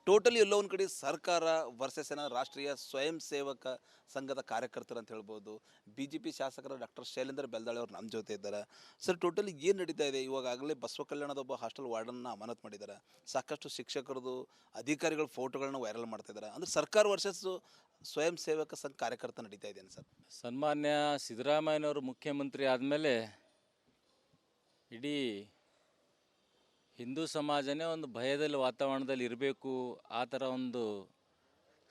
Totally ಎಲ್ಲೋ ಒಂದು ಕಡೆ ಸರ್ಕಾರ ವರ್ಸಸ್ ರಾಷ್ಟ್ರೀಯ ಸ್ವಯಂ ಸೇವಕ ಸಂಘದ ಕಾರ್ಯಕರ್ತರು ಅಂತ ಹೇಳ್ಬೋದು. BJP ಶಾಸಕರು ಡಾಕ್ಟರ್ ಶೈಲೇಂದ್ರ ಬೆಲ್ದಾಳೆ ಅವರು ನಮ್ಮ ಜೊತೆ ಇದ್ದಾರೆ. ಸರ್, ಟೋಟಲಿ ಏನು ನಡೀತಾ ಇದೆ? ಇವಾಗಲೇ ಬಸವ ಕಲ್ಯಾಣದ ಒಬ್ಬ ಹಾಸ್ಟೆಲ್ ವಾರ್ಡನ್ನ ಅಮಾನತು ಮಾಡಿದ್ದಾರೆ. ಸಾಕಷ್ಟು ಶಿಕ್ಷಕರದು ಅಧಿಕಾರಿಗಳ ಫೋಟೋಗಳನ್ನ ವೈರಲ್ ಮಾಡ್ತಾ ಇದ್ದಾರೆ. ಅಂದರೆ ಸರ್ಕಾರ ವರ್ಸಸ್ ಸ್ವಯಂ ಸೇವಕ ಸಂಘ ಕಾರ್ಯಕರ್ತ ನಡೀತಾ ಇದೆಯಾ ಸರ್? ಸನ್ಮಾನ್ಯ ಸಿದ್ದರಾಮಯ್ಯನವರು ಮುಖ್ಯಮಂತ್ರಿ ಆದಮೇಲೆ ಇಡೀ ಹಿಂದೂ ಸಮಾಜನೇ ಒಂದು ಭಯದಲ್ಲಿ ವಾತಾವರಣದಲ್ಲಿ ಇರಬೇಕು, ಆ ಥರ ಒಂದು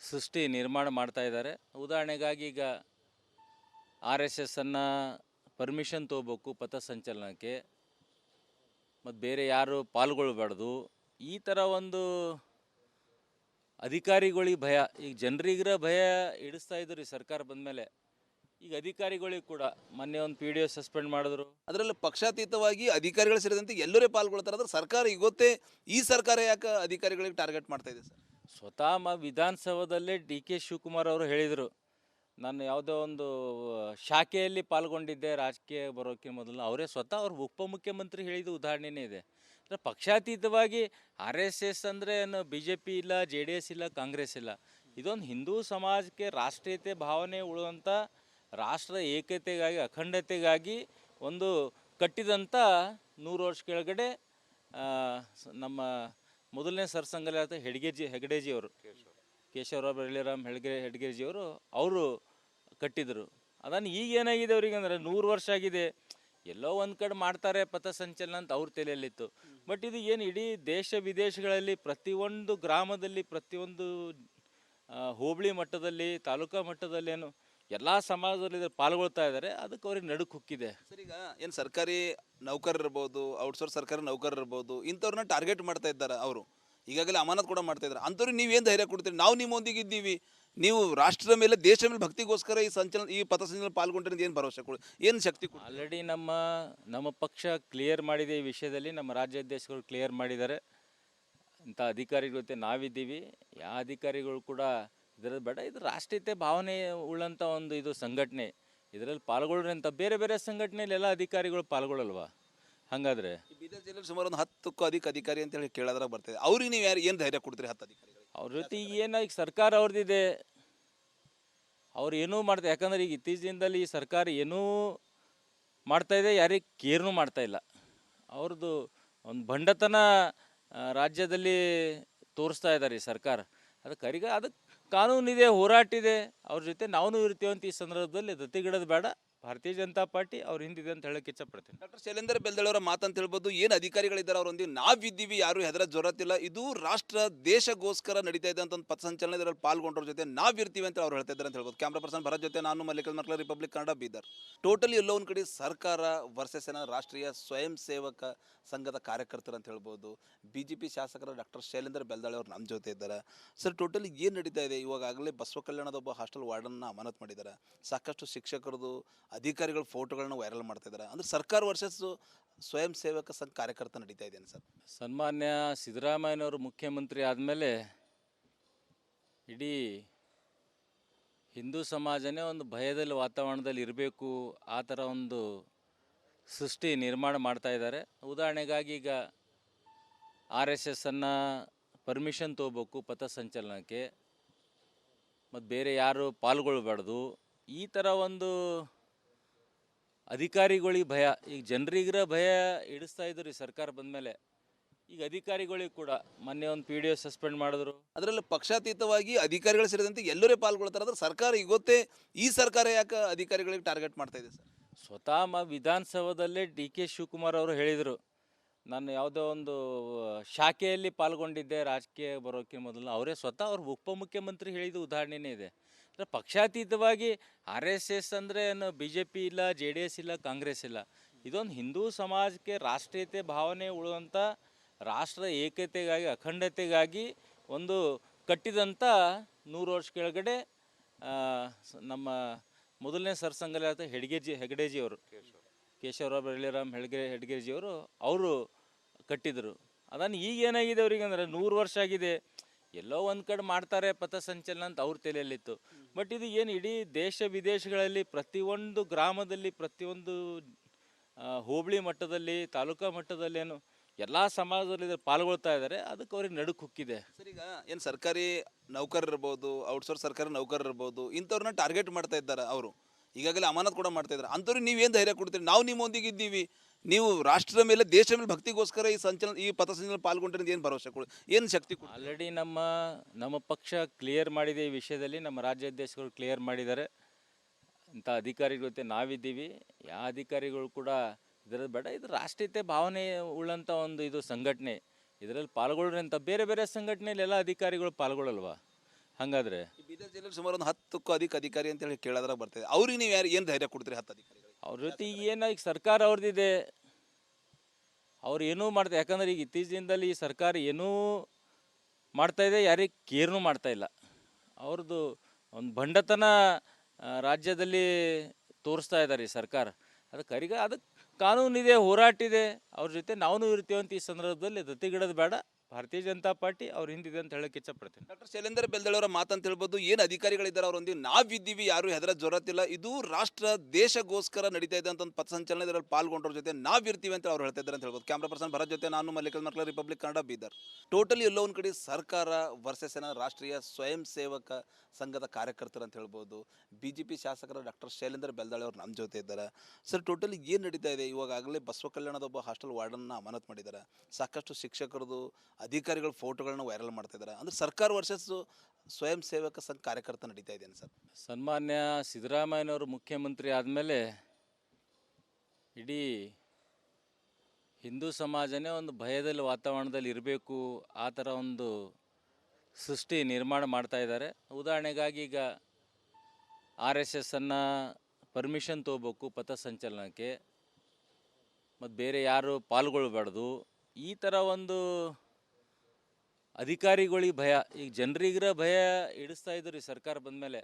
ಸೃಷ್ಟಿ ನಿರ್ಮಾಣ ಮಾಡ್ತಾ ಇದ್ದಾರೆ. ಉದಾಹರಣೆಗಾಗಿ ಈಗ RSSನ್ನು ಪರ್ಮಿಷನ್ ತೊಗೋಬೇಕು ಪಥಸಂಚಲನಕ್ಕೆ, ಮತ್ತು ಬೇರೆ ಯಾರು ಪಾಲ್ಗೊಳ್ಬಾರ್ದು. ಈ ಥರ ಒಂದು ಅಧಿಕಾರಿಗಳಿಗೆ ಭಯ, ಈಗ ಜನರಿಗರ ಭಯ ಇಡಿಸ್ತಾ ಇದ್ರು ಈ ಸರ್ಕಾರ ಬಂದಮೇಲೆ. ಈಗ ಅಧಿಕಾರಿಗಳಿಗೆ ಕೂಡ ಮೊನ್ನೆ ಒಂದು PDO ಸಸ್ಪೆಂಡ್ ಮಾಡಿದ್ರು. ಅದರಲ್ಲಿ ಪಕ್ಷಾತೀತವಾಗಿ ಅಧಿಕಾರಿಗಳು ಸೇರಿದಂತೆ ಎಲ್ಲರೂ ಪಾಲ್ಗೊಳ್ತಾರೆ. ಅಂದ್ರೆ ಸರ್ಕಾರ ಇವತ್ತೇ ಈ ಸರ್ಕಾರ ಯಾಕೆ ಅಧಿಕಾರಿಗಳಿಗೆ ಟಾರ್ಗೆಟ್ ಮಾಡ್ತಾ ಇದೆ ಸರ್? ಸ್ವತಃ ವಿಧಾನಸೌಧದಲ್ಲೇ DK ಶಿವಕುಮಾರ್ ಅವರು ಹೇಳಿದರು, ನಾನು ಯಾವುದೋ ಒಂದು ಶಾಖೆಯಲ್ಲಿ ಪಾಲ್ಗೊಂಡಿದ್ದೆ ರಾಜಕೀಯ ಬರೋಕ್ಕೆ ಮೊದಲು. ಅವರೇ ಸ್ವತಃ ಅವ್ರ ಉಪಮುಖ್ಯಮಂತ್ರಿ ಹೇಳಿದ ಉದಾಹರಣೆನೇ ಇದೆ. ಅಂದರೆ ಪಕ್ಷಾತೀತವಾಗಿ RSS ಅಂದರೆ ಏನು BJP ಇಲ್ಲ, JDS ಇಲ್ಲ, ಕಾಂಗ್ರೆಸ್ ಇಲ್ಲ. ಇದೊಂದು ಹಿಂದೂ ಸಮಾಜಕ್ಕೆ ರಾಷ್ಟ್ರೀಯತೆ ಭಾವನೆ ಉಳುವಂಥ, ರಾಷ್ಟ್ರ ಏಕತೆಗಾಗಿ ಅಖಂಡತೆಗಾಗಿ ಒಂದು ಕಟ್ಟಿದಂಥ 100 ವರ್ಷ ಕೆಳಗಡೆ ನಮ್ಮ ಮೊದಲನೇ ಸರ್ಸಂಘಚಾಲಕ ಹೆಗಡೆಜಿಯವರು, ಕೇಶವರಾವ್ ಬೆಳ್ಳಿರಾಮ್ ಹೆಡ್ಗೇಜಿಯವರು ಅವರು ಕಟ್ಟಿದರು. ಅದನ್ನು ಈಗ ಏನಾಗಿದೆ ಅವ್ರಿಗೆ ಅಂದರೆ 100 ವರ್ಷ ಆಗಿದೆ, ಎಲ್ಲೋ ಒಂದು ಕಡೆ ಮಾಡ್ತಾರೆ ಪಥಸಂಚಲನ ಅಂತ ಅವ್ರ ತಲೆಯಲ್ಲಿತ್ತು. ಬಟ್ ಇದು ಏನು ಇಡೀ ದೇಶ ವಿದೇಶಗಳಲ್ಲಿ ಪ್ರತಿಯೊಂದು ಗ್ರಾಮದಲ್ಲಿ, ಪ್ರತಿಯೊಂದು ಹೋಬಳಿ ಮಟ್ಟದಲ್ಲಿ, ತಾಲೂಕಾ ಮಟ್ಟದಲ್ಲೇನು ಎಲ್ಲ ಸಮಾಜದಲ್ಲಿ ಪಾಲ್ಗೊಳ್ತಾ ಇದ್ದಾರೆ. ಅದಕ್ಕೆ ಅವ್ರಿಗೆ ನಡುಕು ಹುಕ್ಕಿದೆ. ಸರ್, ಈಗ ಏನು ಸರ್ಕಾರಿ ನೌಕರರು ಇರ್ಬೋದು, ಔಟ್ಸೋರ್ಸ್ ಸರ್ಕಾರಿ ನೌಕರರು ಇರ್ಬೋದು, ಇಂಥವ್ರನ್ನ ಟಾರ್ಗೆಟ್ ಮಾಡ್ತಾ ಇದ್ದಾರೆ. ಅವರು ಈಗಾಗಲೇ ಅಮಾನತ್ ಕೂಡ ಮಾಡ್ತಾ ಇದ್ದಾರೆ. ಅಂಥವ್ರಿಗೆ ನೀವೇನು ಧೈರ್ಯ ಕೊಡ್ತೀರಿ? ನಾವು ನಿಮ್ಮೊಂದಿಗೆ ಇದ್ದೀವಿ, ನೀವು ರಾಷ್ಟ್ರದ ಮೇಲೆ, ದೇಶದ ಮೇಲೆ ಭಕ್ತಿಗೋಸ್ಕರ ಈ ಪಥಸಂಚಲನ ಪಾಲ್ಗೊಂಡ್ರೆ ಏನು ಭರವಸೆ ಕೊಡಿ, ಏನು ಶಕ್ತಿ ಕೊಡಿ? ಆಲ್ರೆಡಿ ನಮ್ಮ ಪಕ್ಷ ಕ್ಲಿಯರ್ ಮಾಡಿದೆ ಈ ವಿಷಯದಲ್ಲಿ. ನಮ್ಮ ರಾಜ್ಯಾಧ್ಯಕ್ಷರು ಕ್ಲಿಯರ್ ಮಾಡಿದ್ದಾರೆ. ಇಂಥ ಅಧಿಕಾರಿಗಳ ಜೊತೆ ನಾವಿದ್ದೀವಿ. ಯಾವ ಅಧಿಕಾರಿಗಳು ಕೂಡ ಇದರಲ್ಲಿ ಬೇಡ. ಇದು ರಾಷ್ಟ್ರೀಯತೆ ಭಾವನೆ ಉಳ್ಳಂಥ ಒಂದು ಇದು ಸಂಘಟನೆ. ಇದರಲ್ಲಿ ಪಾಲ್ಗೊಳ್ಳ್ರಿ ಅಂತ ಬೇರೆ ಬೇರೆ ಸಂಘಟನೆಯಲ್ಲಿ ಎಲ್ಲ ಅಧಿಕಾರಿಗಳು ಪಾಲ್ಗೊಳ್ಳಲ್ವಾ? ಹಾಗಾದರೆ ಬೀದರ್ ಜಿಲ್ಲೆಯಲ್ಲಿ ಸುಮಾರು ಒಂದು 10ಕ್ಕೂ ಅಧಿಕ ಅಧಿಕಾರಿ ಅಂತ ಹೇಳಿ ಕೇಳೋದ್ರಾಗ ಬರ್ತಿದೆ. ಅವ್ರಿಗೆ ನೀವು ಏನು ಧೈರ್ಯ ಕೊಡ್ತೀರಿ? 10 ಅಧಿಕಾರಿಗಳು ಅವ್ರ ಜೊತೆ ಈಗ ಸರ್ಕಾರ ಅವ್ರದ್ದಿದೆ, ಅವ್ರು ಏನೂ ಮಾಡ್ತಾರೆ. ಯಾಕಂದರೆ ಈಗ ಇತ್ತೀಚಿನದಲ್ಲಿ ಈ ಸರ್ಕಾರ ಏನೂ ಮಾಡ್ತಾಯಿದೆ, ಯಾರಿಗೆ ಕೇರ್ನೂ ಮಾಡ್ತಾಯಿಲ್ಲ. ಅವ್ರದ್ದು ಒಂದು ಭಂಡತನ ರಾಜ್ಯದಲ್ಲಿ ತೋರಿಸ್ತಾ ಇದ್ದಾರೆ ಈ ಸರ್ಕಾರ. ಅದಕ್ಕೆ ಕಾನೂನಿದೆ, ಹೋರಾಟ ಇದೆ, ಅವ್ರ ಜೊತೆ ನಾವು ಇರ್ತೀವಿ ಅಂತ ಈ ಸಂದರ್ಭದಲ್ಲಿ ದತ್ತಿಗಿಡೋದು ಬೇಡ. ಭಾರತೀಯ ಜನತಾ ಪಾರ್ಟಿ ಅವ್ರ ಹಿಂದಿದೆ ಅಂತ ಹೇಳಕ್ಕೆ ಇಚ್ಛಪಡ್ತೀನಿ. ಡಾಕ್ಟರ್ ಶೈಲೇಂದ್ರ ಬೆಲ್ದಾಳೆ ಅವರ ಮಾತಂತ ಹೇಳ್ಬೋದು. ಏನು ಅಧಿಕಾರಿಗಳಿದ್ದಾರೆ ಅವರೊಂದಿಗೆ ನಾವಿದ್ದೀವಿ, ಯಾರು ಹೆದರ ಜೊರತಿಲ್ಲ. ಇದು ರಾಷ್ಟ್ರ ದೇಶಗೋಸ್ಕರ ನಡೀತಾ ಇದೆ ಅಂತ ಒಂದು ಪಥಸಂಚಲನ, ಇದರಲ್ಲಿ ಪಾಲ್ಗೊಂಡ್ರ ಜೊತೆ ನಾವಿರ್ತೀವಿ ಅಂತ ಅವ್ರು ಹೇಳ್ತಾ ಇದ್ದಾರೆ ಅಂತ ಹೇಳ್ಬೋದು. ಕ್ಯಾಮ್ರಾ ಪರ್ಸನ್ ಭರತ್ ಜೊತೆ ನಾನು ಮಲ್ಲಿಕಾರ್ಜುನ ಮರ್ಕಲ, ರಿಪಬ್ಲಿಕ್ ಕನ್ನಡ, ಬೀದರ್. ಟೋಟಲಿ ಎಲ್ಲೋ ಒಂದು ಕಡೆ ಸರ್ಕಾರ ವರ್ಸಸ್ ರಾಷ್ಟ್ರೀಯ ಸ್ವಯಂ ಸೇವಕ ಸಂಘದ ಕಾರ್ಯಕರ್ತರು ಅಂತ ಹೇಳ್ಬೋದು. BJP ಶಾಸಕರು ಡಾಕ್ಟರ್ ಶೈಲೇಂದ್ರ ಬೆಲ್ದಾಳೆ ಅವರು ನಮ್ಮ ಜೊತೆ ಇದ್ದಾರೆ. ಸರ್, ಟೋಟಲಿ ಏನು ನಡೀತಾ ಇದೆ? ಇವಾಗಲೇ ಬಸವ ಕಲ್ಯಾಣದ ಒಬ್ಬ ಹಾಸ್ಟೆಲ್ ವಾರ್ಡನ್ನ ಅಮಾನತು ಮಾಡಿದ್ದಾರೆ. ಸಾಕಷ್ಟು ಶಿಕ್ಷಕರದು ಅಧಿಕಾರಿಗಳ ಫೋಟೋಗಳನ್ನ ವೈರಲ್ ಮಾಡ್ತಾ ಇದ್ದಾರೆ. ಅಂದರೆ ಸರ್ಕಾರ ವರ್ಸಸ್ ಸ್ವಯಂ ಸೇವಕ ಸಂಘ ಕಾರ್ಯಕರ್ತ ನಡೀತಾ ಇದೆಯಾ ಸರ್? ಸನ್ಮಾನ್ಯ ಸಿದ್ದರಾಮಯ್ಯನವರು ಮುಖ್ಯಮಂತ್ರಿ ಆದಮೇಲೆ ಇಡೀ ಹಿಂದೂ ಸಮಾಜನೇ ಒಂದು ಭಯದಲ್ಲಿ ವಾತಾವರಣದಲ್ಲಿ ಇರಬೇಕು, ಆ ಥರ ಒಂದು ಸೃಷ್ಟಿ ನಿರ್ಮಾಣ ಮಾಡ್ತಾ ಇದ್ದಾರೆ. ಉದಾಹರಣೆಗಾಗಿ ಈಗ RSSನ್ನು ಪರ್ಮಿಷನ್ ತೊಗೋಬೇಕು ಪಥಸಂಚಲನಕ್ಕೆ, ಮತ್ತು ಬೇರೆ ಯಾರು ಪಾಲ್ಗೊಳ್ಬಾರ್ದು. ಈ ಥರ ಒಂದು ಅಧಿಕಾರಿಗಳಿಗೆ ಭಯ, ಈಗ ಜನರಿಗರ ಭಯ ಇಡಿಸ್ತಾ ಇದ್ರು ಈ ಸರ್ಕಾರ ಬಂದಮೇಲೆ. ಈಗ ಅಧಿಕಾರಿಗಳಿಗೆ ಕೂಡ ಮೊನ್ನೆ ಒಂದು PDO ಸಸ್ಪೆಂಡ್ ಮಾಡಿದ್ರು. ಅದರಲ್ಲಿ ಪಕ್ಷಾತೀತವಾಗಿ ಅಧಿಕಾರಿಗಳು ಸೇರಿದಂತೆ ಎಲ್ಲರೂ ಪಾಲ್ಗೊಳ್ತಾರೆ. ಅಂದ್ರೆ ಸರ್ಕಾರ ಇವತ್ತೇ ಈ ಸರ್ಕಾರ ಯಾಕೆ ಅಧಿಕಾರಿಗಳಿಗೆ ಟಾರ್ಗೆಟ್ ಮಾಡ್ತಾ ಇದೆ ಸರ್? ಸ್ವತಃ ವಿಧಾನಸೌಧದಲ್ಲೇ DK ಶಿವಕುಮಾರ್ ಅವರು ಹೇಳಿದರು, ನಾನು ಯಾವುದೋ ಒಂದು ಶಾಖೆಯಲ್ಲಿ ಪಾಲ್ಗೊಂಡಿದ್ದೆ ರಾಜಕೀಯ ಬರೋಕ್ಕೆ ಮೊದಲು. ಅವರೇ ಸ್ವತಃ ಅವ್ರ ಉಪಮುಖ್ಯಮಂತ್ರಿ ಹೇಳಿದ ಉದಾಹರಣೆನೇ ಇದೆ. ಅಂದರೆ ಪಕ್ಷಾತೀತವಾಗಿ RSS ಅಂದರೆ ಏನು BJP ಇಲ್ಲ, JDS ಇಲ್ಲ, ಕಾಂಗ್ರೆಸ್ ಇಲ್ಲ. ಇದೊಂದು ಹಿಂದೂ ಸಮಾಜಕ್ಕೆ ರಾಷ್ಟ್ರೀಯತೆ ಭಾವನೆ ಉಳುವಂಥ, ರಾಷ್ಟ್ರ ಏಕತೆಗಾಗಿ ಅಖಂಡತೆಗಾಗಿ ಒಂದು ಕಟ್ಟಿದಂಥ 100 ವರ್ಷ ಕೆಳಗಡೆ ನಮ್ಮ ಮೊದಲನೇ ಸರ್ಸಂಘಚಾಲಕ ಹೆಗಡೆಜಿಯವರು, ಕೇಶವರಾವ್ ಬೆಳ್ಳಿರಾಮ್ ಹೆಡ್ಗೇಜಿಯವರು ಅವರು ಕಟ್ಟಿದರು. ಅದನ್ನು ಈಗ ಏನಾಗಿದೆ ಅವ್ರಿಗೆ ಅಂದರೆ 100 ವರ್ಷ ಆಗಿದೆ, ಎಲ್ಲೋ ಒಂದು ಕಡೆ ಮಾಡ್ತಾರೆ ಪಥಸಂಚಲನ ಅಂತ ಅವ್ರ ತಲೆಯಲ್ಲಿತ್ತು. ಬಟ್ ಇದು ಏನು ಇಡೀ ದೇಶ ವಿದೇಶಗಳಲ್ಲಿ ಪ್ರತಿಯೊಂದು ಗ್ರಾಮದಲ್ಲಿ, ಪ್ರತಿಯೊಂದು ಹೋಬಳಿ ಮಟ್ಟದಲ್ಲಿ, ತಾಲೂಕಾ ಮಟ್ಟದಲ್ಲೇನು ಎಲ್ಲ ಸಮಾಜದಲ್ಲಿ ಇದ್ರ ಪಾಲ್ಗೊಳ್ತಾ ಇದ್ದಾರೆ, ಅದಕ್ಕೆ ಅವ್ರಿಗೆ ನಡುಕ್ ಹುಕ್ಕಿದೆ. ಸರ್ ಈಗ ಏನು ಸರ್ಕಾರಿ ನೌಕರರು ಇರ್ಬೋದು, ಔಟ್ಸೋರ್ಸ್ ಸರ್ಕಾರಿ ನೌಕರರು ಇರ್ಬೋದು, ಇಂಥವ್ರನ್ನ ಟಾರ್ಗೆಟ್ ಮಾಡ್ತಾ ಇದ್ದಾರೆ ಅವರು. ಈಗಾಗಲೇ ಅಮಾನತ್ ಕೂಡ ಮಾಡ್ತಾ ಇದ್ದಾರೆ. ಅಂಥವ್ರಿಗೆ ನೀವೇನು ಧೈರ್ಯ ಕೊಡ್ತೀರಿ? ನಾವು ನಿಮ್ಮೊಂದಿಗೆ ಇದ್ದೀವಿ, ನೀವು ರಾಷ್ಟ್ರದ ಮೇಲೆ ದೇಶದ ಮೇಲೆ ಭಕ್ತಿಗೋಸ್ಕರ ಈ ಪಥಸಂಚಲನ ಪಾಲ್ಗೊಂಡ್ರೆ ಏನು ಭರವಸೆ ಕೊಡಿ, ಏನು ಶಕ್ತಿ ಕೊಡಿ? ಆಲ್ರೆಡಿ ನಮ್ಮ ಪಕ್ಷ ಕ್ಲಿಯರ್ ಮಾಡಿದೆ ಈ ವಿಷಯದಲ್ಲಿ. ನಮ್ಮ ರಾಜ್ಯಾಧ್ಯಕ್ಷರು ಕ್ಲಿಯರ್ ಮಾಡಿದ್ದಾರೆ. ಇಂಥ ಅಧಿಕಾರಿಗಳ ಜೊತೆ ನಾವಿದ್ದೀವಿ. ಯಾವ ಅಧಿಕಾರಿಗಳು ಕೂಡ ಇದರಲ್ಲಿ ಬೇಡ. ಇದು ರಾಷ್ಟ್ರೀಯತೆ ಭಾವನೆ ಉಳ್ಳಂಥ ಒಂದು ಇದು ಸಂಘಟನೆ. ಇದರಲ್ಲಿ ಪಾಲ್ಗೊಳ್ಳ್ರಿ ಅಂತ ಬೇರೆ ಬೇರೆ ಸಂಘಟನೆಯಲ್ಲಿ ಎಲ್ಲ ಅಧಿಕಾರಿಗಳು ಪಾಲ್ಗೊಳ್ಳಲ್ವಾ? ಹಾಗಾದರೆ ಈ ಬೀದರ್ ಜಿಲ್ಲೆಯಲ್ಲಿ ಸುಮಾರು ಒಂದು 10ಕ್ಕೂ ಅಧಿಕ ಅಧಿಕಾರಿ ಅಂತ ಹೇಳಿ ಕೇಳೋದ್ರಾಗ ಬರ್ತಿದೆ. ಅವ್ರಿಗೆ ನೀವು ಏನು ಧೈರ್ಯ ಕೊಡ್ತೀರಿ 10 ಅಧಿಕಾರಿಗಳು? ಅವ್ರ ಜೊತೆ ಈಗ ಸರ್ಕಾರ ಅವ್ರದ್ದಿದೆ, ಅವ್ರು ಏನೂ ಮಾಡ್ತಾರೆ. ಯಾಕಂದ್ರೆ ಈಗ ಇತ್ತೀಚಿನದಲ್ಲಿ ಈ ಸರ್ಕಾರ ಏನೂ ಮಾಡ್ತಾಯಿದೆ, ಯಾರಿಗೆ ಕೇರ್ನೂ ಮಾಡ್ತಾ ಇಲ್ಲ. ಅವ್ರದ್ದು ಒಂದು ಭಂಡತನ ರಾಜ್ಯದಲ್ಲಿ ತೋರಿಸ್ತಾ ಇದ್ದಾರೆ ಈ ಸರ್ಕಾರ. ಅದಕ್ಕೆ ಕಾನೂನಿದೆ, ಹೋರಾಟ ಇದೆ, ಅವ್ರ ಜೊತೆ ನಾವು ಇರ್ತೀವಿ ಅಂತ ಈ ಸಂದರ್ಭದಲ್ಲಿ ದತ್ತಿಗಿಡೋದು ಬೇಡ. ಭಾರತೀಯ ಜನತಾ ಪಾರ್ಟಿ ಅವ್ರ ಹಿಂದಿದೆ ಅಂತ ಹೇಳಕ್ಕೆ ಇಚ್ಛಪಡ್ತೀನಿ. ಡಾಕ್ಟರ್ ಶೈಲೇಂದರ್ ಬೆಲ್ದಳೆ ಅವರ ಮಾತಂತ ಹೇಳ್ಬೋದು. ಏನು ಅಧಿಕಾರಿಗಳಿದ್ದಾರೆ ಅವರೊಂದಿಗೆ ನಾವಿದ್ದೀವಿ, ಯಾರು ಹೆದರ ಜೊರತಿಲ್ಲ. ಇದು ರಾಷ್ಟ್ರ ದೇಶಗೋಸ್ಕರ ನಡೀತಾ ಇದೆ ಅಂತ ಒಂದು ಪಥಸಂಚಲನ, ಇದರಲ್ಲಿ ಪಾಲ್ಗೊಂಡ್ರ ಜೊತೆ ನಾವಿರ್ತೀವಿ ಅಂತ ಅವ್ರು ಹೇಳ್ತಾ ಇದ್ದಾರೆ ಅಂತ ಹೇಳ್ಬೋದು. ಕ್ಯಾಮ್ರಾ ಪರ್ಸನ್ ಭರತ್ ಜೊತೆ ನಾನು ಮಲ್ಲಿಕಾರ್ಜುನ ಮರ್ಕಲ, ರಿಪಬ್ಲಿಕ್ ಕನ್ನಡ, ಬೀದರ್. ಟೋಟಲಿ ಎಲ್ಲೋ ಒಂದು ಕಡೆ ಸರ್ಕಾರ ವರ್ಸಸ್ ರಾಷ್ಟ್ರೀಯ ಸ್ವಯಂ ಸೇವಕ ಸಂಘದ ಕಾರ್ಯಕರ್ತರು ಅಂತ ಹೇಳ್ಬೋದು. BJP ಶಾಸಕರ ಡಾಕ್ಟರ್ ಶೈಲೇಂದರ್ ಬೆಲ್ದಳೆ ಅವರು ನಮ್ಮ ಜೊತೆ ಇದ್ದಾರೆ. ಸರ್, ಟೋಟಲಿ ಏನು ನಡೀತಾ ಇದೆ? ಇವಾಗಲೇ ಬಸವ ಕಲ್ಯಾಣದ ಒಬ್ಬ ಹಾಸ್ಟೆಲ್ ವಾರ್ಡನ್ನ ಅಮಾನತ್ ಮಾಡಿದ್ದಾರೆ. ಸಾಕಷ್ಟು ಶಿಕ್ಷಕರದು, ಅಧಿಕಾರಿಗಳ ಫೋಟೋಗಳನ್ನ ವೈರಲ್ ಮಾಡ್ತಾ ಇದ್ದಾರೆ. ಅಂದರೆ ಸರ್ಕಾರ ವರ್ಸಸ್ ಸ್ವಯಂ ಸೇವಕ ಸಂಘ ಕಾರ್ಯಕರ್ತ ನಡೀತಾ ಇದೆ ಸರ್. ಸನ್ಮಾನ್ಯ ಸಿದ್ದರಾಮಯ್ಯನವರು ಮುಖ್ಯಮಂತ್ರಿ ಆದಮೇಲೆ ಇಡೀ ಹಿಂದೂ ಸಮಾಜನೇ ಒಂದು ಭಯದಲ್ಲಿ ವಾತಾವರಣದಲ್ಲಿ ಇರಬೇಕು, ಆ ಥರ ಒಂದು ಸೃಷ್ಟಿ ನಿರ್ಮಾಣ ಮಾಡ್ತಾ ಇದ್ದಾರೆ. ಉದಾಹರಣೆಗಾಗಿ ಈಗ RSSನ್ನು ಪರ್ಮಿಷನ್ ತೊಗೋಬೇಕು ಪಥಸಂಚಲನಕ್ಕೆ, ಮತ್ತು ಬೇರೆ ಯಾರು ಪಾಲ್ಗೊಳ್ಬಾರ್ದು. ಈ ಥರ ಒಂದು ಅಧಿಕಾರಿಗಳಿಗೆ ಭಯ, ಈಗ ಜನರಿಗಿರೋ ಭಯ ಇಡಿಸ್ತಾ ಇದ್ರು ಈ ಸರ್ಕಾರ ಬಂದಮೇಲೆ.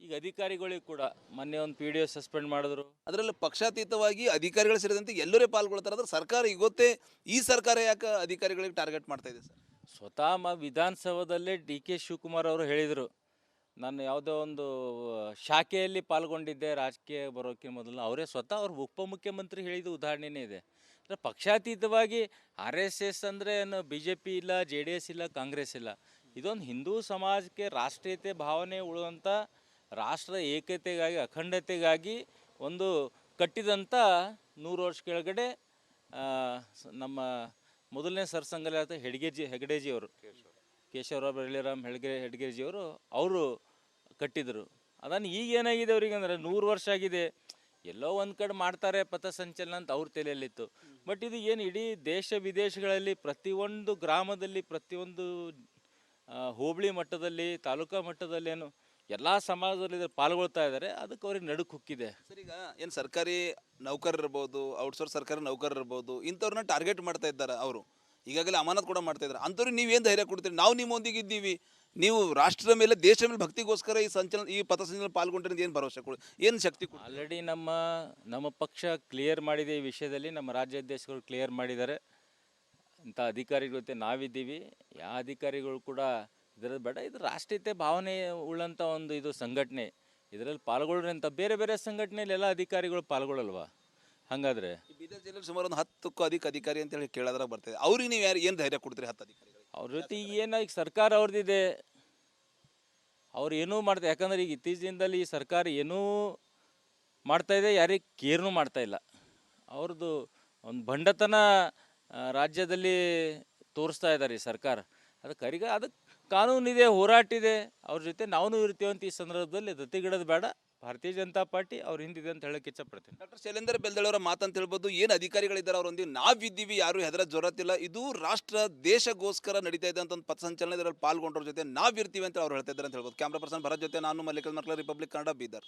ಈಗ ಅಧಿಕಾರಿಗಳಿಗೆ ಕೂಡ ಮೊನ್ನೆ ಒಂದು PDO ಸಸ್ಪೆಂಡ್ ಮಾಡಿದ್ರು. ಅದರಲ್ಲಿ ಪಕ್ಷಾತೀತವಾಗಿ ಅಧಿಕಾರಿಗಳು ಸೇರಿದಂತೆ ಎಲ್ಲರೂ ಪಾಲ್ಗೊಳ್ತಾರೆ. ಅಂದ್ರೆ ಸರ್ಕಾರ ಇವತ್ತೇ ಈ ಸರ್ಕಾರ ಯಾಕೆ ಅಧಿಕಾರಿಗಳಿಗೆ ಟಾರ್ಗೆಟ್ ಮಾಡ್ತಾ ಇದೆ ಸರ್? ಸ್ವತಃ ವಿಧಾನಸೌಧದಲ್ಲೇ DK ಶಿವಕುಮಾರ್ ಅವರು ಹೇಳಿದರು, ನಾನು ಯಾವುದೋ ಒಂದು ಶಾಖೆಯಲ್ಲಿ ಪಾಲ್ಗೊಂಡಿದ್ದೆ ರಾಜಕೀಯ ಬರೋಕ್ಕಿಂತ ಮೊದಲು. ಅವರೇ ಸ್ವತಃ ಅವ್ರ ಉಪಮುಖ್ಯಮಂತ್ರಿ ಹೇಳಿದ ಉದಾಹರಣೆನೇ ಇದೆ. ಅಂದರೆ ಪಕ್ಷಾತೀತವಾಗಿ RSS ಅಂದರೆ ಏನು BJP ಇಲ್ಲ, JDS ಇಲ್ಲ, ಕಾಂಗ್ರೆಸ್ ಇಲ್ಲ. ಇದೊಂದು ಹಿಂದೂ ಸಮಾಜಕ್ಕೆ ರಾಷ್ಟ್ರೀಯತೆ ಭಾವನೆ ಉಳುವಂಥ, ರಾಷ್ಟ್ರದ ಏಕತೆಗಾಗಿ, ಅಖಂಡತೆಗಾಗಿ ಒಂದು ಕಟ್ಟಿದಂಥ 100 ವರ್ಷ ಕೆಳಗಡೆ ನಮ್ಮ ಮೊದಲನೇ ಸರ್ಸಂಘಚಾಲಕ ಹೆಗಡೆಜಿಯವರು, ಕೇಶವರಾವ್ ಬೆಳ್ಳಿರಾಮ್ ಹೆಡ್ಗೇಜಿಯವರು ಅವರು ಕಟ್ಟಿದರು. ಅದನ್ನು ಈಗ ಏನಾಗಿದೆ ಅವ್ರಿಗೆ ಅಂದರೆ 100 ವರ್ಷ ಆಗಿದೆ, ಎಲ್ಲೋ ಒಂದು ಕಡೆ ಮಾಡ್ತಾರೆ ಪಥಸಂಚಲನ ಅಂತ ಅವ್ರ ತಲೆಯಲ್ಲಿತ್ತು. ಬಟ್ ಇದು ಏನು ಇಡೀ ದೇಶ ವಿದೇಶಗಳಲ್ಲಿ ಪ್ರತಿಯೊಂದು ಗ್ರಾಮದಲ್ಲಿ, ಪ್ರತಿಯೊಂದು ಹೋಬಳಿ ಮಟ್ಟದಲ್ಲಿ, ತಾಲೂಕಾ ಮಟ್ಟದಲ್ಲೇನು ಎಲ್ಲ ಸಮಾಜದಲ್ಲಿ ಇದ್ರ ಪಾಲ್ಗೊಳ್ತಾ ಇದ್ದಾರೆ. ಅದಕ್ಕೆ ಅವ್ರಿಗೆ ನಡುಕ್ ಹುಕ್ಕಿದೆ. ಸರ್ ಈಗ ಏನು ಸರ್ಕಾರಿ ನೌಕರರು ಇರ್ಬೋದು, ಔಟ್ಸೋರ್ಸ್ ಸರ್ಕಾರಿ ನೌಕರರು ಇರ್ಬೋದು, ಇಂಥವ್ರನ್ನ ಟಾರ್ಗೆಟ್ ಮಾಡ್ತಾ ಇದ್ದಾರೆ ಅವರು. ಈಗಾಗಲೇ ಅಮಾನತ್ ಕೂಡ ಮಾಡ್ತಾ ಇದ್ದಾರೆ. ಅಂಥವ್ರಿಗೆ ನೀವೇನು ಧೈರ್ಯ ಕೊಡ್ತೀರಿ? ನಾವು ನಿಮ್ಮೊಂದಿಗೆ ಇದ್ದೀವಿ, ನೀವು ರಾಷ್ಟ್ರದ ಮೇಲೆ ದೇಶದ ಮೇಲೆ ಭಕ್ತಿಗೋಸ್ಕರ ಈ ಪಥಸಂಚಲನ ಪಾಲ್ಗೊಂಡ್ರೆ ಏನು ಭರವಸೆ ಕೊಡಿ, ಏನು ಶಕ್ತಿ ಕೊಡಿ? ಆಲ್ರೆಡಿ ನಮ್ಮ ಪಕ್ಷ ಕ್ಲಿಯರ್ ಮಾಡಿದೆ ಈ ವಿಷಯದಲ್ಲಿ. ನಮ್ಮ ರಾಜ್ಯಾಧ್ಯಕ್ಷರು ಕ್ಲಿಯರ್ ಮಾಡಿದ್ದಾರೆ. ಇಂಥ ಅಧಿಕಾರಿಗಳ ಜೊತೆ ನಾವಿದ್ದೀವಿ. ಯಾವ ಅಧಿಕಾರಿಗಳು ಕೂಡ ಇದರಲ್ಲಿ ಬೇಡ. ಇದು ರಾಷ್ಟ್ರೀಯತೆ ಭಾವನೆ ಉಳ್ಳಂಥ ಒಂದು ಇದು ಸಂಘಟನೆ. ಇದರಲ್ಲಿ ಪಾಲ್ಗೊಳ್ಳ್ರಿ ಅಂತ ಬೇರೆ ಬೇರೆ ಸಂಘಟನೆಯಲ್ಲಿ ಎಲ್ಲ ಅಧಿಕಾರಿಗಳು ಪಾಲ್ಗೊಳ್ಳಲ್ವಾ? ಹಾಗಾದರೆ ಈ ಬೀದರ್ ಜಿಲ್ಲೆಯಲ್ಲಿ ಸುಮಾರು ಒಂದು 10ಕ್ಕೂ ಅಧಿಕ ಅಧಿಕಾರಿ ಅಂತ ಹೇಳಿ ಕೇಳೋದ್ರಾಗ ಬರ್ತಿದೆ. ಅವ್ರಿಗೆ ನೀವು ಏನು ಧೈರ್ಯ ಕೊಡ್ತೀರಿ 10 ಅಧಿಕಾರಿಗಳು? ಅವ್ರ ಜೊತೆ ಈಗ ಸರ್ಕಾರ ಅವ್ರದ್ದಿದೆ, ಅವ್ರು ಏನೂ ಮಾಡ್ತಾರೆ. ಯಾಕಂದ್ರೆ ಈಗ ಇತ್ತೀಚಿನದಲ್ಲಿ ಈ ಸರ್ಕಾರ ಏನೂ ಮಾಡ್ತಾಯಿದೆ, ಯಾರಿಗೆ ಕೇರ್ನೂ ಮಾಡ್ತಾ ಇಲ್ಲ. ಅವ್ರದ್ದು ಒಂದು ಭಂಡತನ ರಾಜ್ಯದಲ್ಲಿ ತೋರಿಸ್ತಾ ಇದ್ದಾರೆ ಈ ಸರ್ಕಾರ. ಅದಕ್ಕೆ ಕಾನೂನಿದೆ, ಹೋರಾಟ ಇದೆ, ಅವ್ರ ಜೊತೆ ನಾವು ಇರ್ತೀವಿ ಅಂತ ಈ ಸಂದರ್ಭದಲ್ಲಿ ದತ್ತಿಗಿಡೋದು ಬೇಡ. ಭಾರತೀಯ ಜನತಾ ಪಾರ್ಟಿ ಅವ್ರ ಹಿಂದಿದೆ ಅಂತ ಹೇಳಕ್ಕೆ ಇಚ್ಛಪಡ್ತೀನಿ. ಡಾಕ್ಟರ್ ಶೈಲೇಂದರ್ ಬೆಲ್ದಳೆ ಅವರ ಮಾತಂತ ಹೇಳ್ಬೋದು. ಏನು ಅಧಿಕಾರಿಗಳಿದ್ದಾರೆ ಅವರೊಂದಿಗೆ ನಾವಿದ್ದೀವಿ, ಯಾರು ಹೆದರ ಜೊರತಿಲ್ಲ. ಇದು ರಾಷ್ಟ್ರ ದೇಶಗೋಸ್ಕರ ನಡೀತಾ ಇದೆ ಅಂತ ಒಂದು ಪಥಸಂಚಲನ, ಇದರಲ್ಲಿ ಪಾಲ್ಗೊಂಡ್ರ ಜೊತೆ ನಾವಿರ್ತೀವಿ ಅಂತ ಅವ್ರು ಹೇಳ್ತಾ ಇದ್ದಾರೆ ಅಂತ ಹೇಳ್ಬೋದು. ಕ್ಯಾಮ್ರಾ ಪರ್ಸನ್ ಭರತ್ ಜೊತೆ ನಾನು ಮಲ್ಲಿಕಾರ್ಜುನ ಮರ್ಕಲ, ರಿಪಬ್ಲಿಕ್ ಕನ್ನಡ, ಬೀದರ್.